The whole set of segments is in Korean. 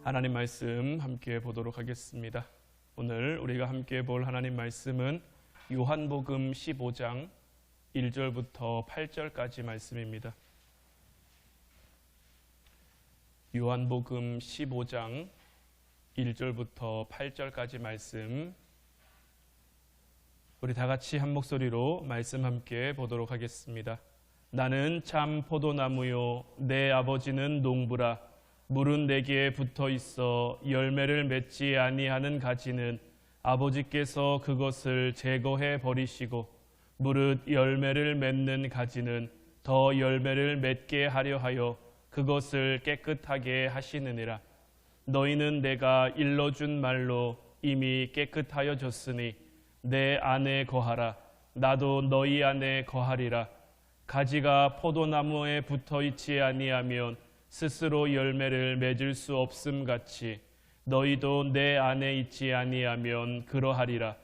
하나님 말씀 함께 보도록 하겠습니다. 오늘 우리가 함께 볼 하나님 말씀은 요한복음 15장 1절부터 8절까지 말씀입니다. 요한복음 15장 1절부터 8절까지 말씀, 우리 다 같이 한 목소리로 말씀 함께 보도록 하겠습니다. 나는 참 포도나무요 내 아버지는 농부라. 물은 내게 붙어 있어 열매를 맺지 아니하는 가지는 아버지께서 그것을 제거해 버리시고, 무릇 열매를 맺는 가지는 더 열매를 맺게 하려 하여 그것을 깨끗하게 하시느니라. 너희는 내가 일러준 말로 이미 깨끗하여졌으니 내 안에 거하라. 나도 너희 안에 거하리라. 가지가 포도나무에 붙어 있지 아니하면 스스로 열매를 맺을 수 없음 같이 너희도 내 안에 있지 아니하면 그러하리라.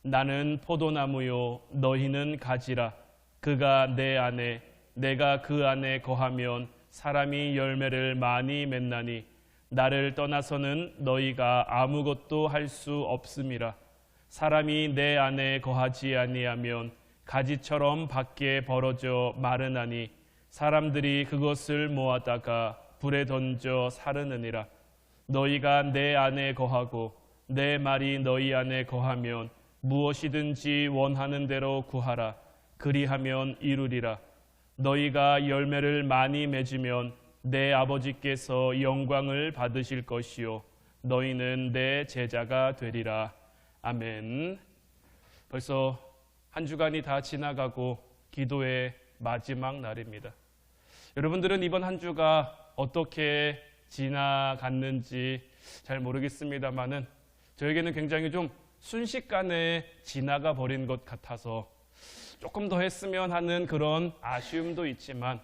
나는 포도나무요 너희는 가지라. 그가 내 안에 내가 그 안에 거하면 사람이 열매를 많이 맺나니 나를 떠나서는 너희가 아무것도 할 수 없음이라. 사람이 내 안에 거하지 아니하면 가지처럼 밖에 벌어져 마르나니 사람들이 그것을 모아다가 불에 던져 사르느니라. 너희가 내 안에 거하고 내 말이 너희 안에 거하면 무엇이든지 원하는 대로 구하라. 그리하면 이루리라. 너희가 열매를 많이 맺으면 내 아버지께서 영광을 받으실 것이요 너희는 내 제자가 되리라. 아멘. 벌써 한 주간이 다 지나가고 기도의 마지막 날입니다. 여러분들은 이번 한 주가 어떻게 지나갔는지 잘 모르겠습니다만은 저에게는 굉장히 좀 순식간에 지나가 버린 것 같아서 조금 더 했으면 하는 그런 아쉬움도 있지만,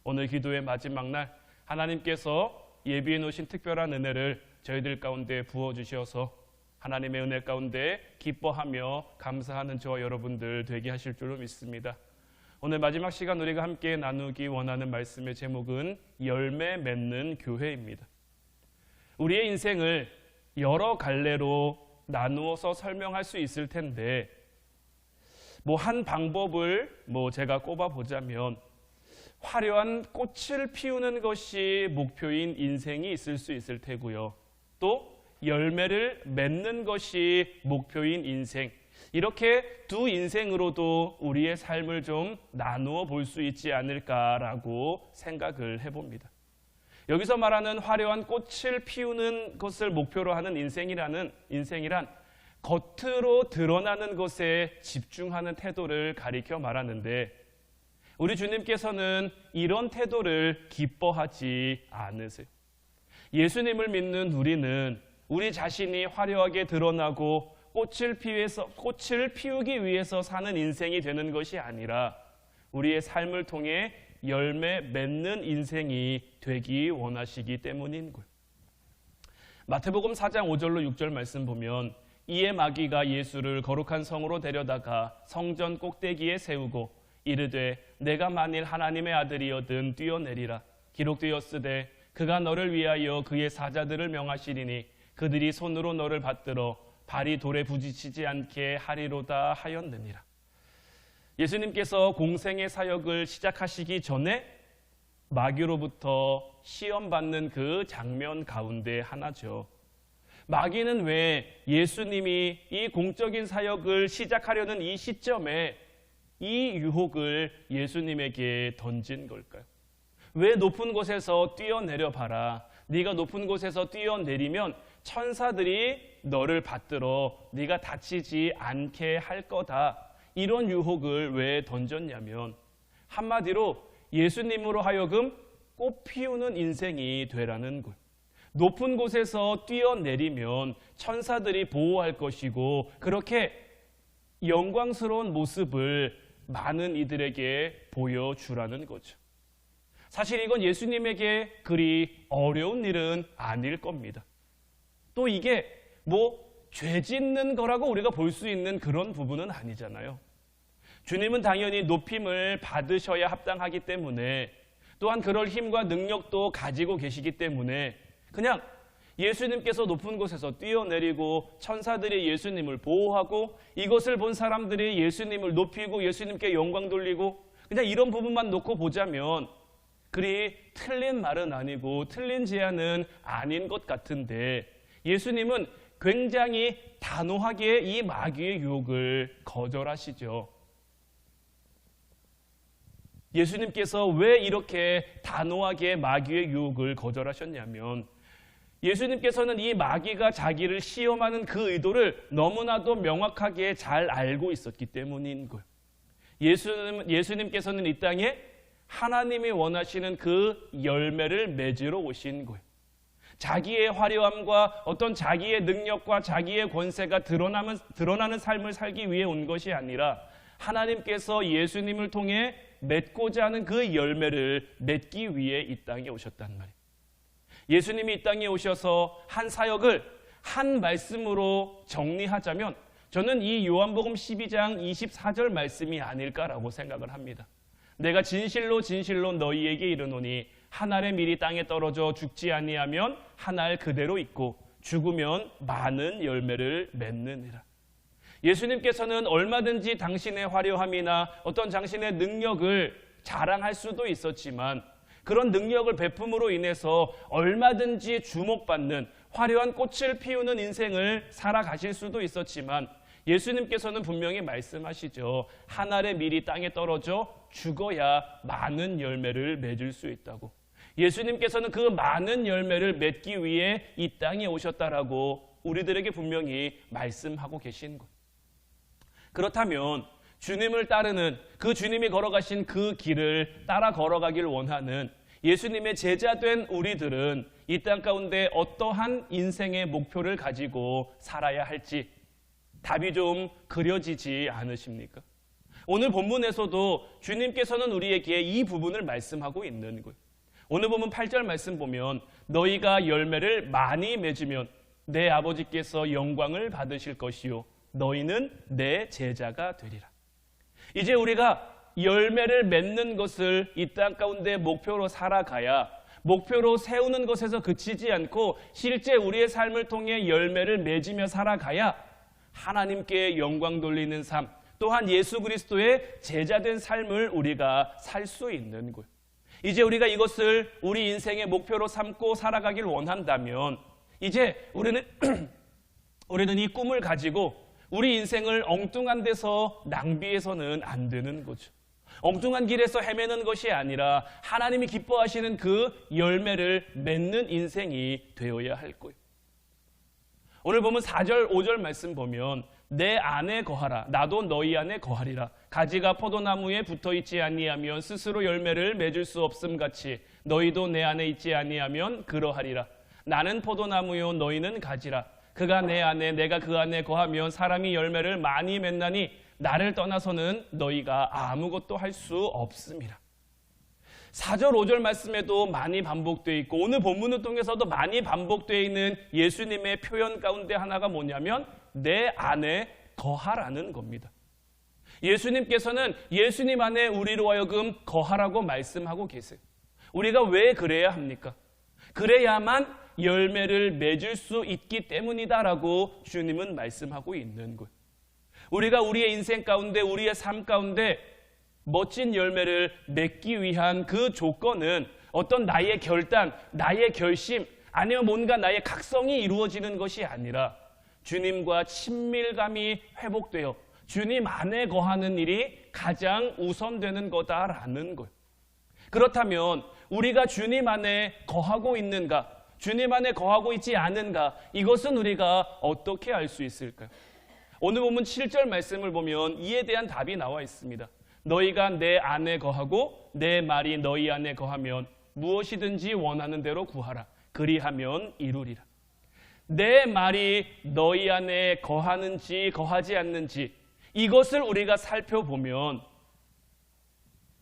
오늘 기도의 마지막 날 하나님께서 예비해 놓으신 특별한 은혜를 저희들 가운데 부어주셔서 하나님의 은혜 가운데 기뻐하며 감사하는 저와 여러분들 되게 하실 줄로 믿습니다. 오늘 마지막 시간 우리가 함께 나누기 원하는 말씀의 제목은 열매 맺는 교회입니다. 우리의 인생을 여러 갈래로 나누어서 설명할 수 있을 텐데, 한 방법을 제가 꼽아보자면 화려한 꽃을 피우는 것이 목표인 인생이 있을 수 있을 테고요. 또 열매를 맺는 것이 목표인 인생, 이렇게 두 인생으로도 우리의 삶을 좀 나누어 볼 수 있지 않을까라고 생각을 해봅니다. 여기서 말하는 화려한 꽃을 피우는 것을 목표로 하는 인생이란 겉으로 드러나는 것에 집중하는 태도를 가리켜 말하는데, 우리 주님께서는 이런 태도를 기뻐하지 않으세요. 예수님을 믿는 우리는 우리 자신이 화려하게 드러나고 꽃을 피우기 위해서 사는 인생이 되는 것이 아니라 우리의 삶을 통해 열매 맺는 인생이 되기 원하시기 때문인 거예요. 마태복음 4장 5절로 6절 말씀 보면, 이에 마귀가 예수를 거룩한 성으로 데려다가 성전 꼭대기에 세우고 이르되 내가 만일 하나님의 아들이거든 뛰어내리라. 기록되었으되 그가 너를 위하여 그의 사자들을 명하시리니 그들이 손으로 너를 받들어 발이 돌에 부딪히지 않게 하리로다 하였느니라. 예수님께서 공생의 사역을 시작하시기 전에 마귀로부터 시험받는 그 장면 가운데 하나죠. 마귀는 왜 예수님이 이 공적인 사역을 시작하려는 이 시점에 이 유혹을 예수님에게 던진 걸까요? 왜 높은 곳에서 뛰어내려 봐라. 네가 높은 곳에서 뛰어내리면 천사들이 너를 받들어 네가 다치지 않게 할 거다. 이런 유혹을 왜 던졌냐면, 한마디로 예수님으로 하여금 꽃 피우는 인생이 되라는 거예요. 높은 곳에서 뛰어내리면 천사들이 보호할 것이고, 그렇게 영광스러운 모습을 많은 이들에게 보여주라는 거죠. 사실 이건 예수님에게 그리 어려운 일은 아닐 겁니다. 또 이게 죄 짓는 거라고 우리가 볼 수 있는 그런 부분은 아니잖아요. 주님은 당연히 높임을 받으셔야 합당하기 때문에, 또한 그럴 힘과 능력도 가지고 계시기 때문에 그냥 예수님께서 높은 곳에서 뛰어내리고 천사들이 예수님을 보호하고 이것을 본 사람들이 예수님을 높이고 예수님께 영광 돌리고 그냥 이런 부분만 놓고 보자면 그리 틀린 말은 아니고 틀린 제안은 아닌 것 같은데 예수님은 굉장히 단호하게 이 마귀의 유혹을 거절하시죠. 예수님께서 왜 이렇게 단호하게 마귀의 유혹을 거절하셨냐면 예수님께서는 이 마귀가 자기를 시험하는 그 의도를 너무나도 명확하게 잘 알고 있었기 때문인 거예요. 예수님께서는 이 땅에 하나님이 원하시는 그 열매를 맺으러 오신 거예요. 자기의 화려함과 어떤 자기의 능력과 자기의 권세가 드러나는 삶을 살기 위해 온 것이 아니라 하나님께서 예수님을 통해 맺고자 하는 그 열매를 맺기 위해 이 땅에 오셨단 말이에요. 예수님이 이 땅에 오셔서 한 사역을 한 말씀으로 정리하자면 저는 이 요한복음 12장 24절 말씀이 아닐까라고 생각을 합니다. 내가 진실로 진실로 너희에게 이르노니 한 알의 밀이 땅에 떨어져 죽지 아니하면 한 알 그대로 있고 죽으면 많은 열매를 맺느니라. 예수님께서는 얼마든지 당신의 화려함이나 어떤 당신의 능력을 자랑할 수도 있었지만 그런 능력을 베품으로 인해서 얼마든지 주목받는 화려한 꽃을 피우는 인생을 살아가실 수도 있었지만 예수님께서는 분명히 말씀하시죠. 한 알의 밀이 땅에 떨어져 죽어야 많은 열매를 맺을 수 있다고. 예수님께서는 그 많은 열매를 맺기 위해 이 땅에 오셨다라고 우리들에게 분명히 말씀하고 계신 것. 그렇다면 주님을 따르는 그 주님이 걸어가신 그 길을 따라 걸어가길 원하는 예수님의 제자된 우리들은 이 땅 가운데 어떠한 인생의 목표를 가지고 살아야 할지 답이 좀 그려지지 않으십니까? 오늘 본문에서도 주님께서는 우리에게 이 부분을 말씀하고 있는 거예요. 오늘 본문 8절 말씀 보면 너희가 열매를 많이 맺으면 내 아버지께서 영광을 받으실 것이요 너희는 내 제자가 되리라. 이제 우리가 열매를 맺는 것을 이 땅 가운데 목표로 살아가야 목표로 세우는 것에서 그치지 않고 실제 우리의 삶을 통해 열매를 맺으며 살아가야 하나님께 영광 돌리는 삶 또한 예수 그리스도의 제자된 삶을 우리가 살 수 있는 거예요. 이제 우리가 이것을 우리 인생의 목표로 삼고 살아가길 원한다면 이제 우리는 이 꿈을 가지고 우리 인생을 엉뚱한 데서 낭비해서는 안 되는 거죠. 엉뚱한 길에서 헤매는 것이 아니라 하나님이 기뻐하시는 그 열매를 맺는 인생이 되어야 할 거예요. 오늘 보면 4절, 5절 말씀 보면 내 안에 거하라 나도 너희 안에 거하리라. 가지가 포도나무에 붙어있지 아니하면 스스로 열매를 맺을 수 없음 같이 너희도 내 안에 있지 아니하면 그러하리라. 나는 포도나무요 너희는 가지라. 그가 내 안에 내가 그 안에 거하면 사람이 열매를 많이 맺나니 나를 떠나서는 너희가 아무것도 할 수 없음이라. 4절 5절 말씀에도 많이 반복되어 있고 오늘 본문을 통해서도 많이 반복되어 있는 예수님의 표현 가운데 하나가 뭐냐면 내 안에 거하라는 겁니다. 예수님께서는 예수님 안에 우리로 하여금 거하라고 말씀하고 계세요. 우리가 왜 그래야 합니까? 그래야만 열매를 맺을 수 있기 때문이다라고 주님은 말씀하고 있는 거예요. 우리가 우리의 인생 가운데 우리의 삶 가운데 멋진 열매를 맺기 위한 그 조건은 어떤 나의 결단, 나의 결심 아니면 뭔가 나의 각성이 이루어지는 것이 아니라 주님과 친밀감이 회복되어 주님 안에 거하는 일이 가장 우선되는 거다라는 거예요. 그렇다면 우리가 주님 안에 거하고 있는가, 주님 안에 거하고 있지 않은가, 이것은 우리가 어떻게 알 수 있을까요? 오늘 보면 7절 말씀을 보면 이에 대한 답이 나와 있습니다. 너희가 내 안에 거하고 내 말이 너희 안에 거하면 무엇이든지 원하는 대로 구하라. 그리하면 이루리라. 내 말이 너희 안에 거하는지 거하지 않는지 이것을 우리가 살펴보면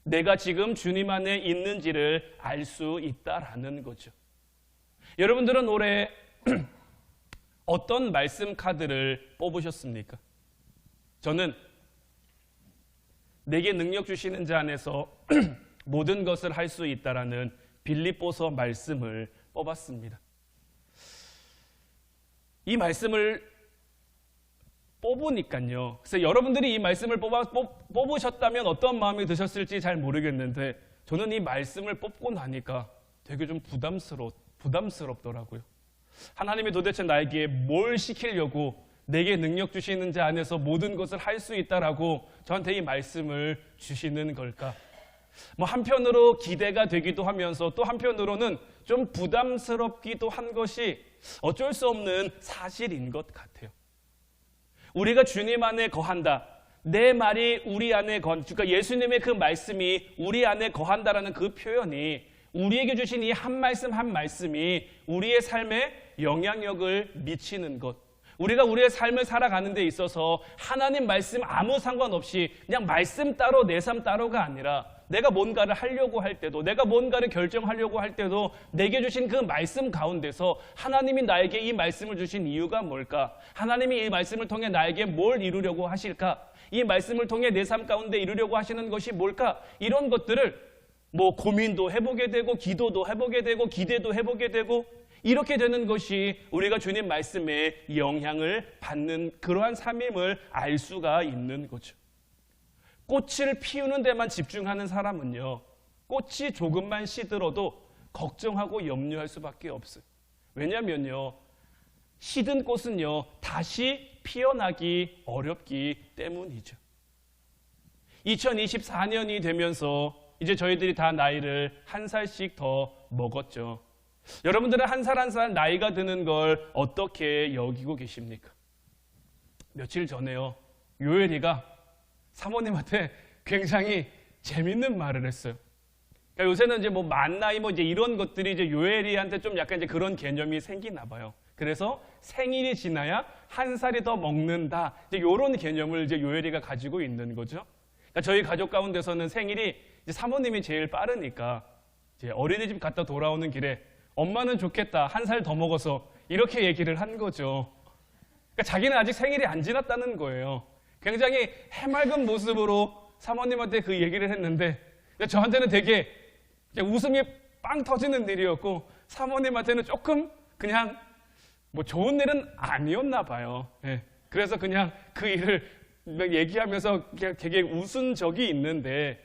내가 지금 주님 안에 있는지를 알 수 있다라는 거죠. 여러분들은 올해 어떤 말씀 카드를 뽑으셨습니까? 저는 내게 능력 주시는 자 안에서 모든 것을 할 수 있다라는 빌립보서 말씀을 뽑았습니다. 이 말씀을 뽑으니까요. 그래서 여러분들이 이 말씀을 뽑으셨다면 어떤 마음이 드셨을지 잘 모르겠는데 저는 이 말씀을 뽑고 나니까 되게 좀 부담스럽더라고요. 하나님이 도대체 나에게 뭘 시키려고 내게 능력 주시는 자 안에서 모든 것을 할 수 있다라고 저한테 이 말씀을 주시는 걸까? 한편으로 기대가 되기도 하면서 또 한편으로는 좀 부담스럽기도 한 것이 어쩔 수 없는 사실인 것 같아요. 우리가 주님 안에 거한다. 내 말이 우리 안에 그러니까 예수님의 그 말씀이 우리 안에 거한다라는 그 표현이 우리에게 주신 이 한 말씀 한 말씀이 우리의 삶에 영향력을 미치는 것. 우리가 우리의 삶을 살아가는 데 있어서 하나님 말씀 아무 상관없이 그냥 말씀 따로 내 삶 따로가 아니라 내가 뭔가를 하려고 할 때도 내가 뭔가를 결정하려고 할 때도 내게 주신 그 말씀 가운데서 하나님이 나에게 이 말씀을 주신 이유가 뭘까? 하나님이 이 말씀을 통해 나에게 뭘 이루려고 하실까? 이 말씀을 통해 내 삶 가운데 이루려고 하시는 것이 뭘까? 이런 것들을 고민도 해보게 되고 기도도 해보게 되고 기대도 해보게 되고 이렇게 되는 것이 우리가 주님 말씀에 영향을 받는 그러한 삶임을 알 수가 있는 거죠. 꽃을 피우는 데만 집중하는 사람은요, 꽃이 조금만 시들어도 걱정하고 염려할 수밖에 없어요. 왜냐하면요, 시든 꽃은요 다시 피어나기 어렵기 때문이죠. 2024년이 되면서 이제 저희들이 다 나이를 한 살씩 더 먹었죠. 여러분들은 한 살 한 살 나이가 드는 걸 어떻게 여기고 계십니까? 며칠 전에요, 요엘이가 사모님한테 굉장히 재밌는 말을 했어요. 그러니까 요새는 이제 만 나이 이제 이런 것들이 이제 요엘이한테 좀 약간 이제 그런 개념이 생기나 봐요. 그래서 생일이 지나야 한 살이 더 먹는다. 이제 이런 개념을 이제 요엘이가 가지고 있는 거죠. 그러니까 저희 가족 가운데서는 생일이 이제 사모님이 제일 빠르니까 이제 어린이집 갔다 돌아오는 길에 엄마는 좋겠다. 한 살 더 먹어서 이렇게 얘기를 한 거죠. 그러니까 자기는 아직 생일이 안 지났다는 거예요. 굉장히 해맑은 모습으로 사모님한테 그 얘기를 했는데 저한테는 되게 웃음이 빵 터지는 일이었고 사모님한테는 조금 그냥 좋은 일은 아니었나 봐요. 그래서 그냥 그 일을 얘기하면서 되게 웃은 적이 있는데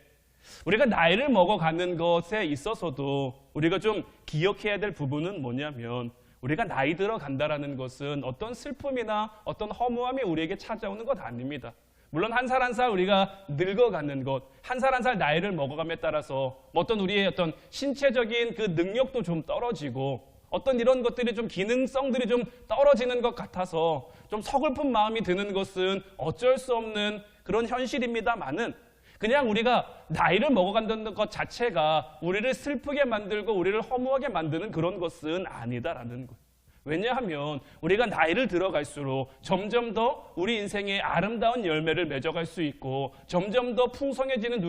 우리가 나이를 먹어가는 것에 있어서도 우리가 좀 기억해야 될 부분은 뭐냐면 우리가 나이 들어간다라는 것은 어떤 슬픔이나 어떤 허무함이 우리에게 찾아오는 것 아닙니다. 물론 한 살 한 살 우리가 늙어가는 것, 한 살 한 살 나이를 먹어감에 따라서 어떤 우리의 어떤 신체적인 그 능력도 좀 떨어지고 어떤 이런 것들이 좀 기능성들이 좀 떨어지는 것 같아서 좀 서글픈 마음이 드는 것은 어쩔 수 없는 그런 현실입니다만은 그냥 우리가 나이를 먹어간다는 것 자체가 우리를 슬프게 만들고 우리를 허무하게 만드는 그런 것은 아니다라는 거예요. 왜냐하면 우리가 나이를 들어갈수록 점점 더 우리 인생의 아름다운 열매를 맺어갈 수 있고 점점 더 풍성해지는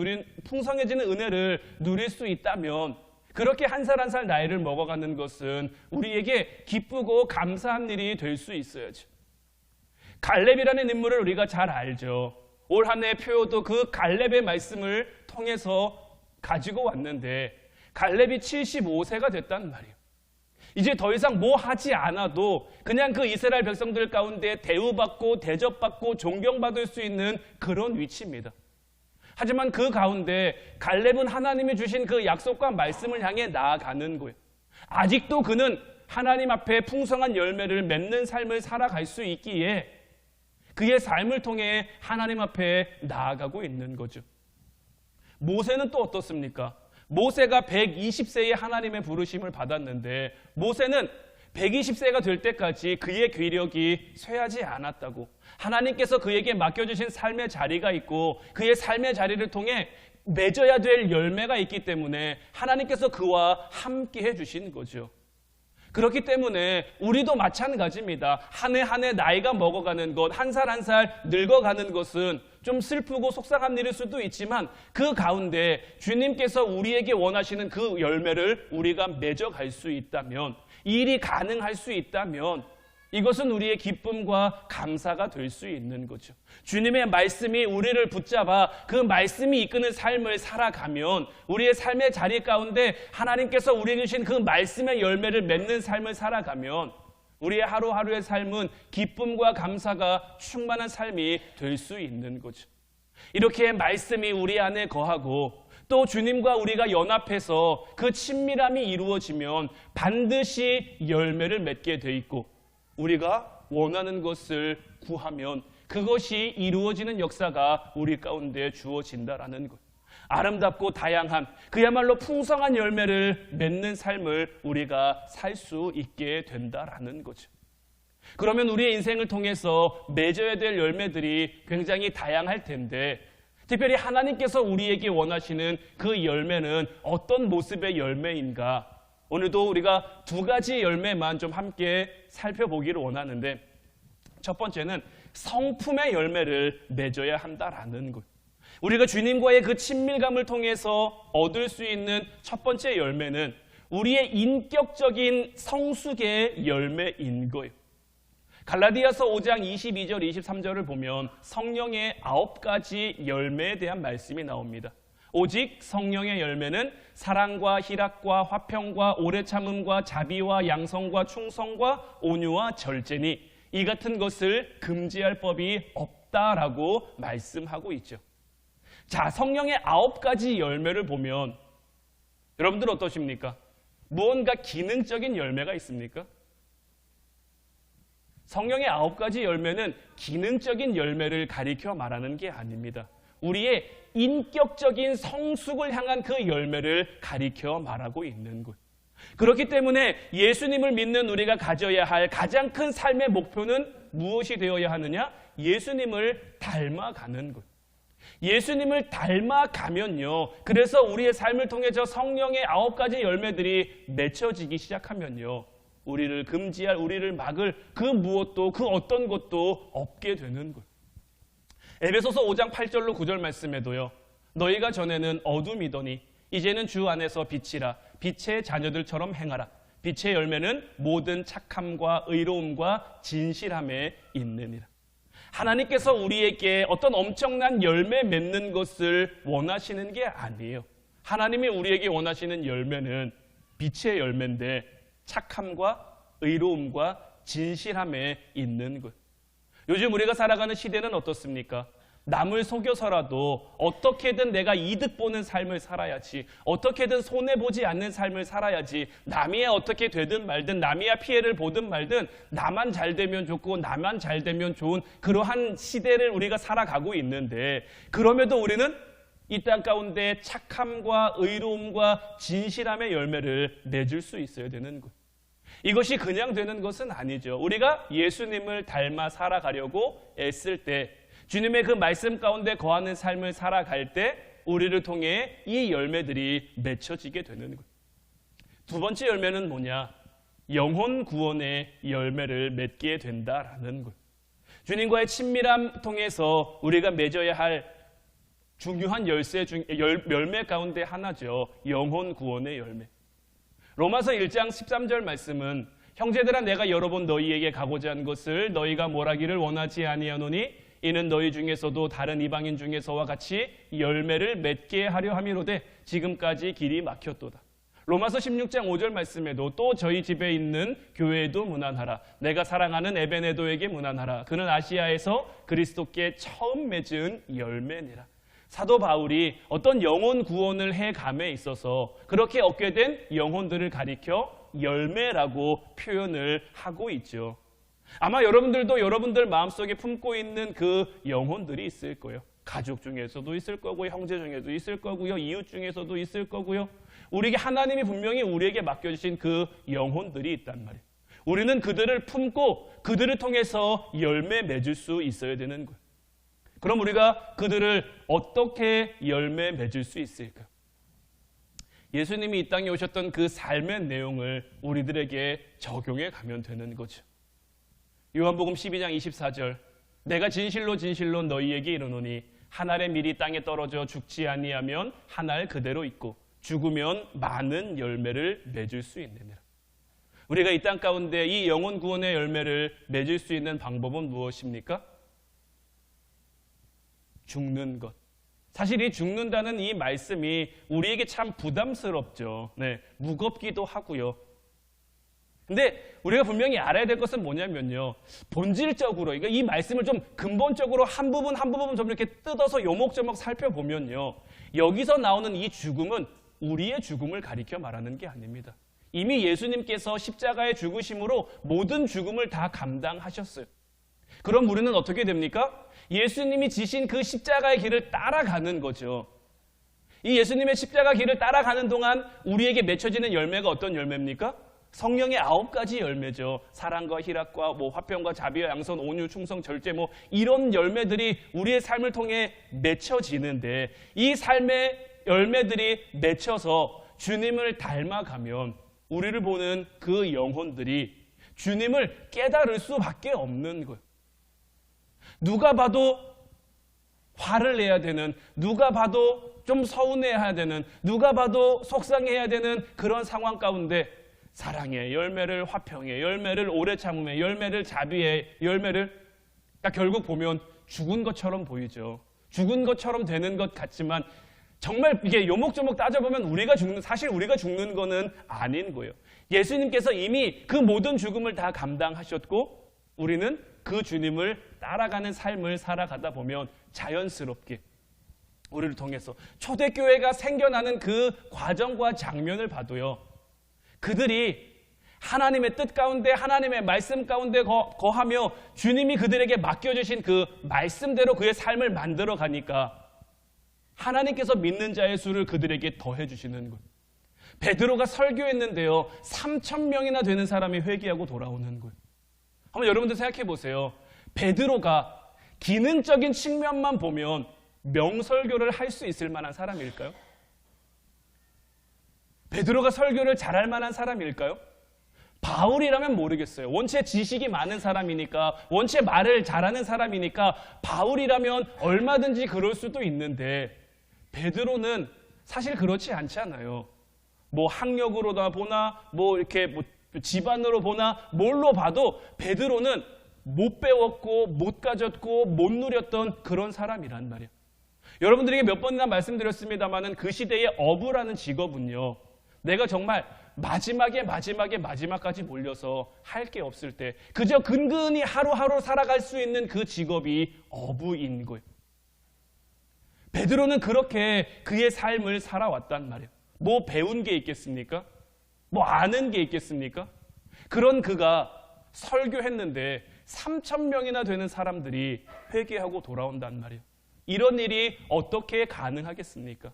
은혜를 누릴 수 있다면 그렇게 한 살 한 살 나이를 먹어가는 것은 우리에게 기쁘고 감사한 일이 될 수 있어야죠. 갈렙이라는 인물을 우리가 잘 알죠. 올 한 해 표요도 그 갈렙의 말씀을 통해서 가지고 왔는데 갈렙이 75세가 됐단 말이에요. 이제 더 이상 뭐 하지 않아도 그냥 그 이스라엘 백성들 가운데 대우받고 대접받고 존경받을 수 있는 그런 위치입니다. 하지만 그 가운데 갈렙은 하나님이 주신 그 약속과 말씀을 향해 나아가는 거예요. 아직도 그는 하나님 앞에 풍성한 열매를 맺는 삶을 살아갈 수 있기에 그의 삶을 통해 하나님 앞에 나아가고 있는 거죠. 모세는 또 어떻습니까? 모세가 120세에 하나님의 부르심을 받았는데 모세는 120세가 될 때까지 그의 괴력이 쇠하지 않았다고, 하나님께서 그에게 맡겨주신 삶의 자리가 있고 그의 삶의 자리를 통해 맺어야 될 열매가 있기 때문에 하나님께서 그와 함께 해주신 거죠. 그렇기 때문에 우리도 마찬가지입니다. 한 해 한 해 나이가 먹어가는 것, 한 살 한 살 늙어가는 것은 좀 슬프고 속상한 일일 수도 있지만 그 가운데 주님께서 우리에게 원하시는 그 열매를 우리가 맺어갈 수 있다면, 이 일이 가능할 수 있다면 이것은 우리의 기쁨과 감사가 될 수 있는 거죠. 주님의 말씀이 우리를 붙잡아 그 말씀이 이끄는 삶을 살아가면 우리의 삶의 자리 가운데 하나님께서 우리에게 주신 그 말씀의 열매를 맺는 삶을 살아가면 우리의 하루하루의 삶은 기쁨과 감사가 충만한 삶이 될 수 있는 거죠. 이렇게 말씀이 우리 안에 거하고 또 주님과 우리가 연합해서 그 친밀함이 이루어지면 반드시 열매를 맺게 돼 있고, 우리가 원하는 것을 구하면 그것이 이루어지는 역사가 우리 가운데 주어진다라는 것. 아름답고 다양한, 그야말로 풍성한 열매를 맺는 삶을 우리가 살 수 있게 된다라는 거죠. 그러면 우리의 인생을 통해서 맺어야 될 열매들이 굉장히 다양할 텐데, 특별히 하나님께서 우리에게 원하시는 그 열매는 어떤 모습의 열매인가? 오늘도 우리가 두 가지 열매만 좀 함께 살펴보기를 원하는데, 첫 번째는 성품의 열매를 맺어야 한다라는 것. 우리가 주님과의 그 친밀감을 통해서 얻을 수 있는 첫 번째 열매는 우리의 인격적인 성숙의 열매인 거예요. 갈라디아서 5장 22절 23절을 보면 성령의 9가지 열매에 대한 말씀이 나옵니다. 오직 성령의 열매는 사랑과 희락과 화평과 오래 참음과 자비와 양성과 충성과 온유와 절제니 이 같은 것을 금지할 법이 없다라고 말씀하고 있죠. 자, 성령의 9가지 열매를 보면 여러분들 어떠십니까? 무언가 기능적인 열매가 있습니까? 성령의 9가지 열매는 기능적인 열매를 가리켜 말하는 게 아닙니다. 우리의 인격적인 성숙을 향한 그 열매를 가리켜 말하고 있는 것. 그렇기 때문에 예수님을 믿는 우리가 가져야 할 가장 큰 삶의 목표는 무엇이 되어야 하느냐? 예수님을 닮아가는 것. 예수님을 닮아가면요, 그래서 우리의 삶을 통해 저 성령의 9가지 열매들이 맺혀지기 시작하면요, 우리를 금지할, 우리를 막을 그 무엇도, 그 어떤 것도 없게 되는 것. 에베소서 5장 8절로 9절 말씀에도요, 너희가 전에는 어둠이더니 이제는 주 안에서 빛이라, 빛의 자녀들처럼 행하라. 빛의 열매는 모든 착함과 의로움과 진실함에 있느니라. 하나님께서 우리에게 어떤 엄청난 열매 맺는 것을 원하시는 게 아니에요. 하나님이 우리에게 원하시는 열매는 빛의 열매인데 착함과 의로움과 진실함에 있는 것. 요즘 우리가 살아가는 시대는 어떻습니까? 남을 속여서라도 어떻게든 내가 이득 보는 삶을 살아야지, 어떻게든 손해보지 않는 삶을 살아야지, 남이야 어떻게 되든 말든, 남이야 피해를 보든 말든 나만 잘 되면 좋고 나만 잘 되면 좋은 그러한 시대를 우리가 살아가고 있는데, 그럼에도 우리는 이 땅 가운데 착함과 의로움과 진실함의 열매를 맺을 수 있어야 되는 것. 이것이 그냥 되는 것은 아니죠. 우리가 예수님을 닮아 살아가려고 애쓸 때, 주님의 그 말씀 가운데 거하는 삶을 살아갈 때 우리를 통해 이 열매들이 맺혀지게 되는 것. 두 번째 열매는 뭐냐? 영혼 구원의 열매를 맺게 된다라는 것. 주님과의 친밀함 통해서 우리가 맺어야 할 중요한 열매 가운데 하나죠. 영혼 구원의 열매. 로마서 1장 13절 말씀은 형제들아 내가 여러 번 너희에게 가고자 한 것을 너희가 몰하기를 원하지 아니하노니 이는 너희 중에서도 다른 이방인 중에서와 같이 열매를 맺게 하려 함이로되 지금까지 길이 막혔도다. 로마서 16장 5절 말씀에도 또 저희 집에 있는 교회에도 문안하라. 내가 사랑하는 에베네도에게 문안하라. 그는 아시아에서 그리스도께 처음 맺은 열매니라. 사도 바울이 어떤 영혼 구원을 해감에 있어서 그렇게 얻게 된 영혼들을 가리켜 열매라고 표현을 하고 있죠. 아마 여러분들도 여러분들 마음속에 품고 있는 그 영혼들이 있을 거예요. 가족 중에서도 있을 거고요, 형제 중에도 있을 거고요, 이웃 중에서도 있을 거고요. 우리에게 하나님이 분명히 우리에게 맡겨주신 그 영혼들이 있단 말이에요. 우리는 그들을 품고 그들을 통해서 열매 맺을 수 있어야 되는 거예요. 그럼 우리가 그들을 어떻게 열매 맺을 수 있을까? 예수님이 이 땅에 오셨던 그 삶의 내용을 우리들에게 적용해 가면 되는 거죠. 요한복음 12장 24절 내가 진실로 진실로 너희에게 이르노니 한 알의 밀이 땅에 떨어져 죽지 아니하면 한 알 그대로 있고 죽으면 많은 열매를 맺을 수 있느니라. 우리가 이 땅 가운데 이 영혼 구원의 열매를 맺을 수 있는 방법은 무엇입니까? 죽는 것. 사실 이 죽는다는 이 말씀이 우리에게 참 부담스럽죠. 네, 무겁기도 하고요. 근데 우리가 분명히 알아야 될 것은 뭐냐면요, 본질적으로, 그러니까 이 말씀을 좀 근본적으로 한 부분 한 부분 좀 이렇게 뜯어서 요목조목 살펴보면요, 여기서 나오는 이 죽음은 우리의 죽음을 가리켜 말하는 게 아닙니다. 이미 예수님께서 십자가의 죽으심으로 모든 죽음을 다 감당하셨어요. 그럼 우리는 어떻게 됩니까? 예수님이 지신 그 십자가의 길을 따라가는 거죠. 이 예수님의 십자가 길을 따라가는 동안 우리에게 맺혀지는 열매가 어떤 열매입니까? 성령의 9가지 열매죠. 사랑과 희락과 화평과 자비와 양선, 온유, 충성, 절제, 이런 열매들이 우리의 삶을 통해 맺혀지는데, 이 삶의 열매들이 맺혀서 주님을 닮아가면 우리를 보는 그 영혼들이 주님을 깨달을 수밖에 없는 거예요. 누가 봐도 화를 내야 되는, 누가 봐도 좀 서운해야 되는, 누가 봐도 속상해야 되는 그런 상황 가운데 사랑의 열매를, 화평의 열매를, 오래 참음의 열매를, 자비의 열매를, 그러니까 결국 보면 죽은 것처럼 보이죠. 죽은 것처럼 되는 것 같지만 정말 이게 요목조목 따져보면 사실 우리가 죽는 거는 아닌 거예요. 예수님께서 이미 그 모든 죽음을 다 감당하셨고, 우리는 그 주님을 따라가는 삶을 살아가다 보면 자연스럽게 우리를 통해서 초대교회가 생겨나는 그 과정과 장면을 봐도요, 그들이 하나님의 뜻 가운데, 하나님의 말씀 가운데 거하며 주님이 그들에게 맡겨주신 그 말씀대로 그의 삶을 만들어 가니까 하나님께서 믿는 자의 수를 그들에게 더해 주시는 거예요. 베드로가 설교했는데요, 3,000명이나 되는 사람이 회개하고 돌아오는 거예요. 한번 여러분들 생각해 보세요. 베드로가 기능적인 측면만 보면 명설교를 할 수 있을 만한 사람일까요? 베드로가 설교를 잘할 만한 사람일까요? 바울이라면 모르겠어요. 원체 지식이 많은 사람이니까, 원체 말을 잘하는 사람이니까 바울이라면 얼마든지 그럴 수도 있는데, 베드로는 사실 그렇지 않잖아요. 학력으로나 보나, 이렇게 집안으로 보나, 뭘로 봐도 베드로는 못 배웠고, 못 가졌고, 못 누렸던 그런 사람이란 말이에요. 여러분들에게 몇 번이나 말씀드렸습니다만은 그 시대의 어부라는 직업은요, 내가 정말 마지막까지 몰려서 할 게 없을 때 그저 근근히 하루하루 살아갈 수 있는 그 직업이 어부인 거예요. 베드로는 그렇게 그의 삶을 살아왔단 말이에요. 배운 게 있겠습니까? 아는 게 있겠습니까? 그런 그가 설교했는데 3,000명이나 되는 사람들이 회개하고 돌아온단 말이에요. 이런 일이 어떻게 가능하겠습니까?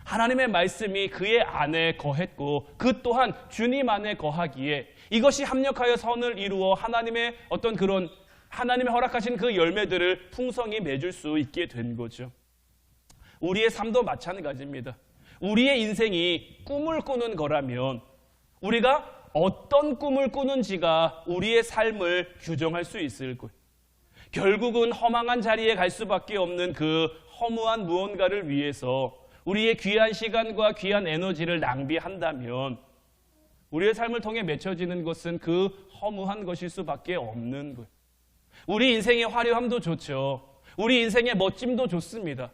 하나님의 말씀이 그의 안에 거했고, 그 또한 주님 안에 거하기에 이것이 합력하여 선을 이루어 하나님의 하나님의 허락하신 그 열매들을 풍성히 맺을 수 있게 된 거죠. 우리의 삶도 마찬가지입니다. 우리의 인생이 꿈을 꾸는 거라면 우리가 어떤 꿈을 꾸는지가 우리의 삶을 규정할 수 있을 거예요. 결국은 허망한 자리에 갈 수밖에 없는 그 허무한 무언가를 위해서 우리의 귀한 시간과 귀한 에너지를 낭비한다면 우리의 삶을 통해 맺혀지는 것은 그 허무한 것일 수밖에 없는 거예요. 우리 인생의 화려함도 좋죠. 우리 인생의 멋짐도 좋습니다.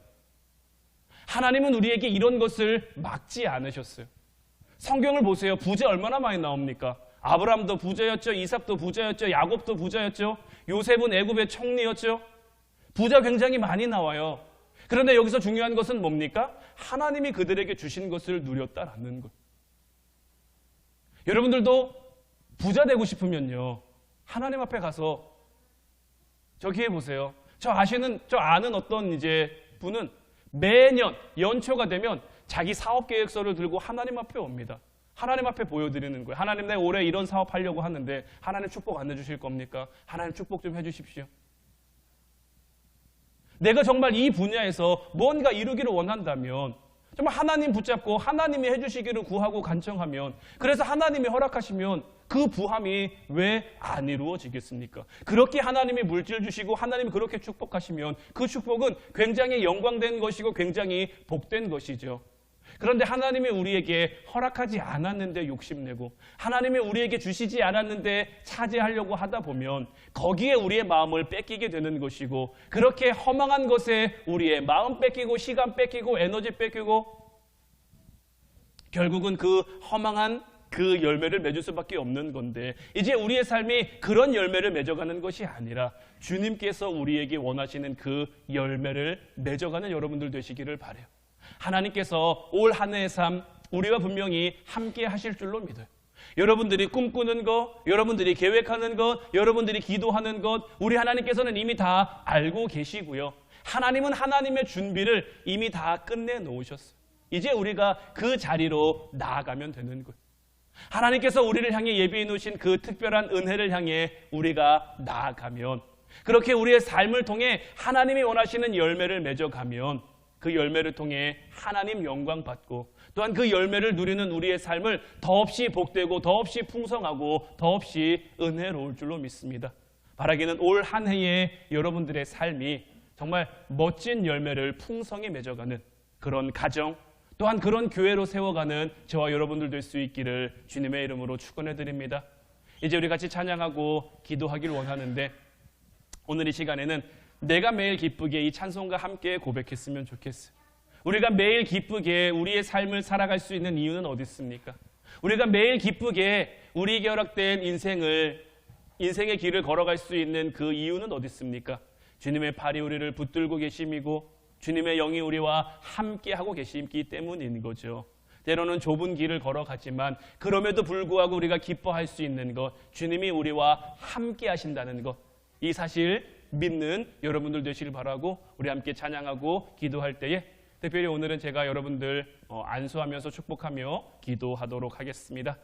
하나님은 우리에게 이런 것을 막지 않으셨어요. 성경을 보세요. 부자 얼마나 많이 나옵니까? 아브라함도 부자였죠. 이삭도 부자였죠. 야곱도 부자였죠. 요셉은 애굽의 총리였죠. 부자 굉장히 많이 나와요. 그런데 여기서 중요한 것은 뭡니까? 하나님이 그들에게 주신 것을 누렸다라는 것. 여러분들도 부자 되고 싶으면요, 하나님 앞에 가서 저기 해보세요. 저 아는 어떤 분은 매년 연초가 되면 자기 사업 계획서를 들고 하나님 앞에 옵니다. 하나님 앞에 보여드리는 거예요. 하나님, 내가 올해 이런 사업 하려고 하는데 하나님 축복 안 해주실 겁니까? 하나님 축복 좀 해주십시오. 내가 정말 이 분야에서 뭔가 이루기를 원한다면 정말 하나님 붙잡고 하나님이 해주시기를 구하고 간청하면, 그래서 하나님이 허락하시면 그 부함이 왜 안 이루어지겠습니까? 그렇게 하나님이 물질 주시고 하나님이 그렇게 축복하시면 그 축복은 굉장히 영광된 것이고 굉장히 복된 것이죠. 그런데 하나님이 우리에게 허락하지 않았는데 욕심내고, 하나님이 우리에게 주시지 않았는데 차지하려고 하다 보면 거기에 우리의 마음을 뺏기게 되는 것이고, 그렇게 허망한 것에 우리의 마음 뺏기고 시간 뺏기고 에너지 뺏기고, 결국은 그 허망한 그 열매를 맺을 수밖에 없는 건데, 이제 우리의 삶이 그런 열매를 맺어가는 것이 아니라 주님께서 우리에게 원하시는 그 열매를 맺어가는 여러분들 되시기를 바라요. 하나님께서 올 한 해의 삶 우리와 분명히 함께 하실 줄로 믿어요. 여러분들이 꿈꾸는 것, 여러분들이 계획하는 것, 여러분들이 기도하는 것, 우리 하나님께서는 이미 다 알고 계시고요. 하나님은 하나님의 준비를 이미 다 끝내놓으셨어요. 이제 우리가 그 자리로 나아가면 되는 거예요. 하나님께서 우리를 향해 예비해 놓으신 그 특별한 은혜를 향해 우리가 나아가면, 그렇게 우리의 삶을 통해 하나님이 원하시는 열매를 맺어가면 그 열매를 통해 하나님 영광 받고, 또한 그 열매를 누리는 우리의 삶을 더없이 복되고 더없이 풍성하고 더없이 은혜로울 줄로 믿습니다. 바라기는 올 한 해의 여러분들의 삶이 정말 멋진 열매를 풍성히 맺어가는 그런 가정, 또한 그런 교회로 세워가는 저와 여러분들 될 수 있기를 주님의 이름으로 축원해 드립니다. 이제 우리 같이 찬양하고 기도하길 원하는데, 오늘 이 시간에는 내가 매일 기쁘게 이 찬송과 함께 고백했으면 좋겠어요. 우리가 매일 기쁘게 우리의 삶을 살아갈 수 있는 이유는 어디 있습니까? 우리가 매일 기쁘게 우리에게 허락된 인생의 길을 걸어갈 수 있는 그 이유는 어디 있습니까? 주님의 팔이 우리를 붙들고 계심이고 주님의 영이 우리와 함께하고 계시기 때문인 거죠. 때로는 좁은 길을 걸어가지만 그럼에도 불구하고 우리가 기뻐할 수 있는 것, 주님이 우리와 함께 하신다는 것, 이 사실 믿는 여러분들 되시길 바라고 우리 함께 찬양하고 기도할 때에 특별히 오늘은 제가 여러분들 안수하면서 축복하며 기도하도록 하겠습니다.